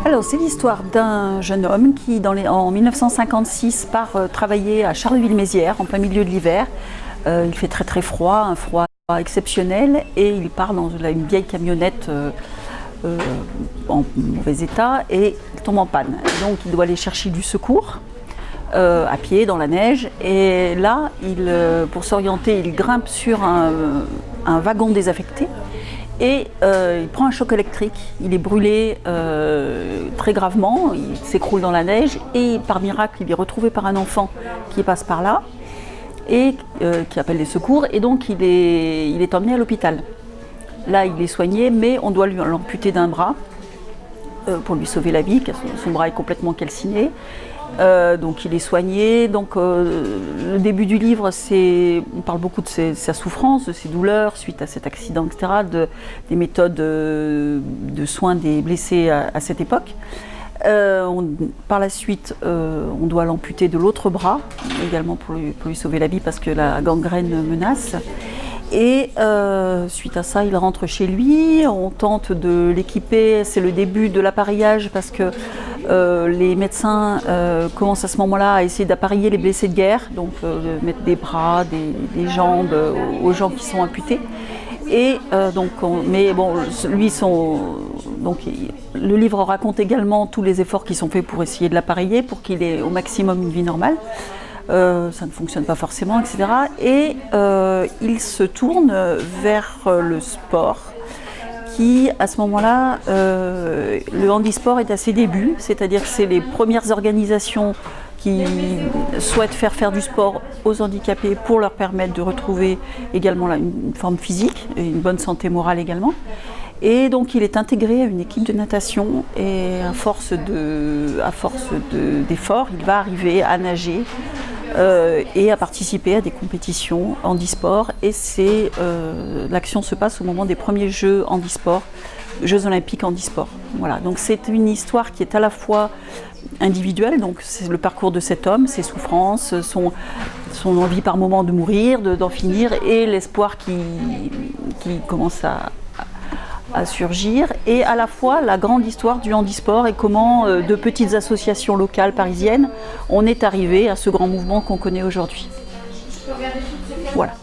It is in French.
Alors, c'est l'histoire d'un jeune homme qui, en 1956, part travailler à Charleville-Mézières, en plein milieu de l'hiver. Il fait très très froid, un froid exceptionnel, et il part dans une vieille camionnette en mauvais état et il tombe en panne. Donc, il doit aller chercher du secours à pied dans la neige. Et là, pour s'orienter, il grimpe sur un wagon désaffecté. Et il prend un choc électrique, il est brûlé très gravement, il s'écroule dans la neige et par miracle il est retrouvé par un enfant qui passe par là et qui appelle les secours et donc il est emmené à l'hôpital. Là il est soigné mais on doit lui l'amputer d'un bras pour lui sauver la vie, car son bras est complètement calciné. Donc il est soigné. Donc le début du livre, on parle beaucoup de sa souffrance, de ses douleurs suite à cet accident, etc., des méthodes de soins des blessés à cette époque. Par la suite, on doit l'amputer de l'autre bras, également pour lui sauver la vie parce que la gangrène menace. Et suite à ça, il rentre chez lui, on tente de l'équiper, c'est le début de l'appareillage parce que les médecins commencent à ce moment-là à essayer d'appareiller les blessés de guerre, donc mettre des bras, des jambes aux gens qui sont amputés. Et mais bon, donc le livre raconte également tous les efforts qui sont faits pour essayer de l'appareiller, pour qu'il ait au maximum une vie normale. Ça ne fonctionne pas forcément, etc. Et il se tourne vers le sport qui, à ce moment-là, le handisport est à ses débuts, c'est-à-dire que c'est les premières organisations qui souhaitent faire du sport aux handicapés pour leur permettre de retrouver également une forme physique et une bonne santé morale également. Et donc il est intégré à une équipe de natation et à force d'efforts, il va arriver à nager et à participer à des compétitions handisport. Et l'action se passe au moment des premiers Jeux handisport, Jeux olympiques handisport. Voilà, donc c'est une histoire qui est à la fois individuelle, donc c'est le parcours de cet homme, ses souffrances, son envie par moment de mourir, d'en finir, et l'espoir qui commence à surgir, et à la fois la grande histoire du handisport et comment de petites associations locales parisiennes on est arrivé à ce grand mouvement qu'on connaît aujourd'hui. Voilà.